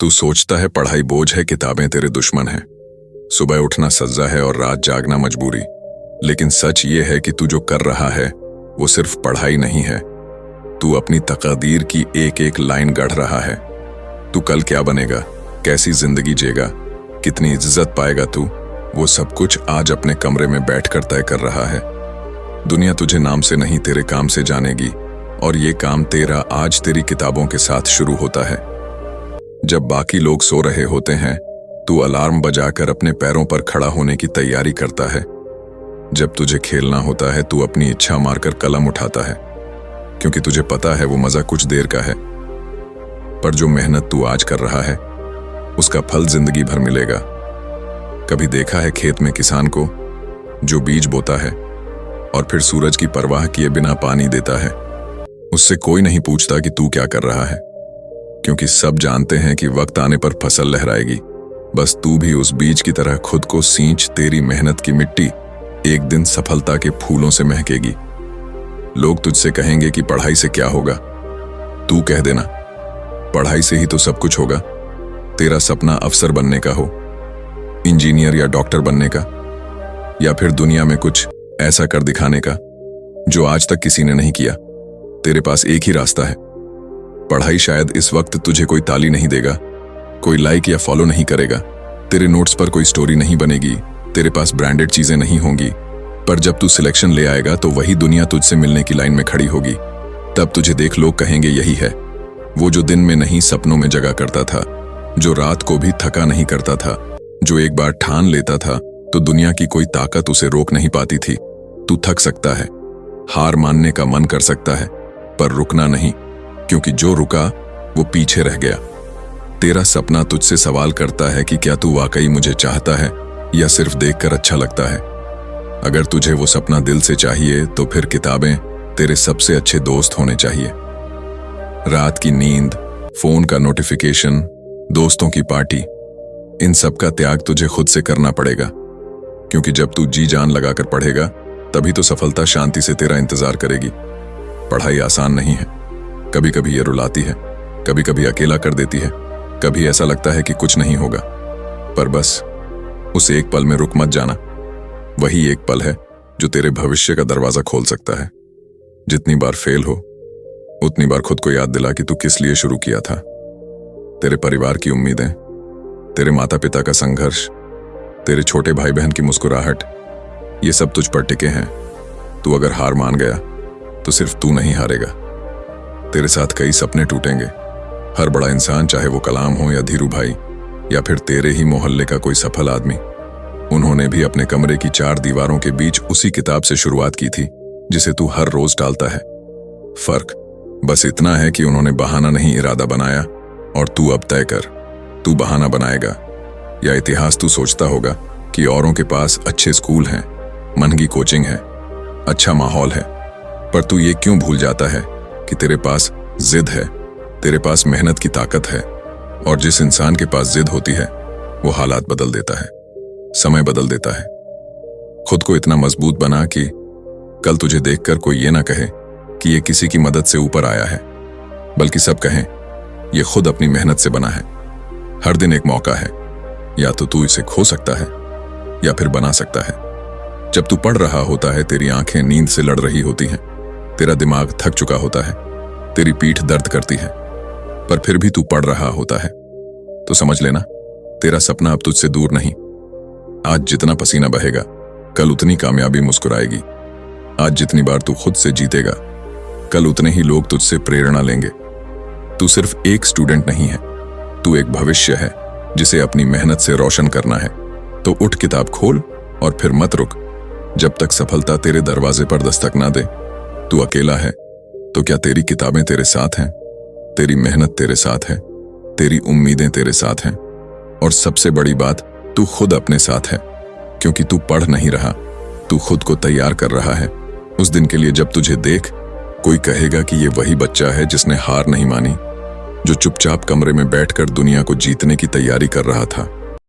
तू सोचता है पढ़ाई बोझ है, किताबें तेरे दुश्मन हैं। सुबह उठना सज्जा है और रात जागना मजबूरी। लेकिन सच ये है कि तू जो कर रहा है वो सिर्फ पढ़ाई नहीं है। तू अपनी तकदीर की एक एक लाइन गढ़ रहा है। तू कल क्या बनेगा, कैसी जिंदगी जिएगा, कितनी इज्जत पाएगा तू, वो सब कुछ आज अपने कमरे में बैठकर तय कर रहा है। दुनिया तुझे नाम से नहीं तेरे काम से जानेगी, और ये काम तेरा आज तेरी किताबों के साथ शुरू होता है। जब बाकी लोग सो रहे होते हैं, तू अलार्म बजाकर अपने पैरों पर खड़ा होने की तैयारी करता है। जब तुझे खेलना होता है, तू अपनी इच्छा मारकर कलम उठाता है, क्योंकि तुझे पता है वो मजा कुछ देर का है। पर जो मेहनत तू आज कर रहा है उसका फल जिंदगी भर मिलेगा। कभी देखा है खेत में किसान को जो बीज बोता है और फिर सूरज की परवाह किए बिना पानी देता है? उससे कोई नहीं पूछता कि तू क्या कर रहा है, क्योंकि सब जानते हैं कि वक्त आने पर फसल लहराएगी। बस तू भी उस बीज की तरह खुद को सींच, तेरी मेहनत की मिट्टी एक दिन सफलता के फूलों से महकेगी। लोग तुझसे कहेंगे कि पढ़ाई से क्या होगा, तू कह देना पढ़ाई से ही तो सब कुछ होगा। तेरा सपना अफसर बनने का हो, इंजीनियर या डॉक्टर बनने का, या फिर दुनिया में कुछ ऐसा कर दिखाने का जो आज तक किसी ने नहीं किया, तेरे पास एक ही रास्ता है। पढ़ाई शायद इस वक्त तुझे कोई ताली नहीं देगा, कोई लाइक या फॉलो नहीं करेगा, तेरे नोट्स पर कोई स्टोरी नहीं बनेगी, तेरे पास ब्रांडेड चीजें नहीं होंगी, पर जब तू सिलेक्शन ले आएगा तो वही दुनिया तुझसे मिलने की लाइन में खड़ी होगी। तब तुझे देख लोग कहेंगे यही है वो जो दिन में नहीं सपनों में जगा करता था, जो रात को भी थका नहीं करता था, जो एक बार ठान लेता था तो दुनिया की कोई ताकत उसे रोक नहीं पाती थी। तू थक सकता है, हार मानने का मन कर सकता है, पर रुकना नहीं, क्योंकि जो रुका वो पीछे रह गया। तेरा सपना तुझसे सवाल करता है कि क्या तू वाकई मुझे चाहता है या सिर्फ देखकर अच्छा लगता है। अगर तुझे वो सपना दिल से चाहिए तो फिर किताबें तेरे सबसे अच्छे दोस्त होने चाहिए। रात की नींद, फोन का नोटिफिकेशन, दोस्तों की पार्टी, इन सब का त्याग तुझे खुद से करना पड़ेगा, क्योंकि जब तू जी जान लगाकर पढ़ेगा तभी तो सफलता शांति से तेरा इंतजार करेगी। पढ़ाई आसान नहीं है, कभी कभी ये रुलाती है, कभी कभी अकेला कर देती है, कभी ऐसा लगता है कि कुछ नहीं होगा, पर बस उस एक पल में रुक मत जाना। वही एक पल है जो तेरे भविष्य का दरवाजा खोल सकता है। जितनी बार फेल हो उतनी बार खुद को याद दिला कि तू किस लिए शुरू किया था। तेरे परिवार की उम्मीदें, तेरे माता पिता का संघर्ष, तेरे छोटे भाई बहन की मुस्कुराहट, ये सब तुझ पर टिके हैं। तू अगर हार मान गया तो सिर्फ तू नहीं हारेगा, तेरे साथ कई सपने टूटेंगे। हर बड़ा इंसान, चाहे वो कलाम हो या धीरू भाई या फिर तेरे ही मोहल्ले का कोई सफल आदमी, उन्होंने भी अपने कमरे की चार दीवारों के बीच उसी किताब से शुरुआत की थी जिसे तू हर रोज डालता है। फर्क बस इतना है कि उन्होंने बहाना नहीं इरादा बनाया, और तू अब तय कर, तू बहाना बनाएगा या इतिहास। तू सोचता होगा कि औरों के पास अच्छे स्कूल हैं, महंगी कोचिंग है, अच्छा माहौल है, पर तू ये क्यों भूल जाता है कि तेरे पास जिद है, तेरे पास मेहनत की ताकत है, और जिस इंसान के पास जिद होती है वो हालात बदल देता है, समय बदल देता है। खुद को इतना मजबूत बना कि कल तुझे देखकर कोई ये ना कहे कि ये किसी की मदद से ऊपर आया है, बल्कि सब कहें ये खुद अपनी मेहनत से बना है। हर दिन एक मौका है, या तो तू इसे खो सकता है या फिर बना सकता है। जब तू पढ़ रहा होता है, तेरी आंखें नींद से लड़ रही होती हैं, तेरा दिमाग थक चुका होता है, तेरी पीठ दर्द करती है, पर फिर भी तू पढ़ रहा होता है, तो समझ लेना तेरा सपना अब तुझसे दूर नहीं। आज जितना पसीना बहेगा कल उतनी कामयाबी मुस्कुराएगी। आज जितनी बार तू खुद से जीतेगा कल उतने ही लोग तुझसे प्रेरणा लेंगे। तू सिर्फ एक स्टूडेंट नहीं है, तू एक भविष्य है जिसे अपनी मेहनत से रोशन करना है। तो उठ, किताब खोल और फिर मत रुक जब तक सफलता तेरे दरवाजे पर दस्तक ना दे। तू अकेला है तो क्या तेरी किताबें तेरे साथ हैं, तेरी मेहनत तेरे साथ है, तेरी उम्मीदें तेरे साथ हैं, और सबसे बड़ी बात, तू खुद अपने साथ है, क्योंकि तू पढ़ नहीं रहा, तू खुद को तैयार कर रहा है उस दिन के लिए जब तुझे देख कोई कहेगा कि ये वही बच्चा है जिसने हार नहीं मानी, जो चुपचाप कमरे में बैठकर दुनिया को जीतने की तैयारी कर रहा था।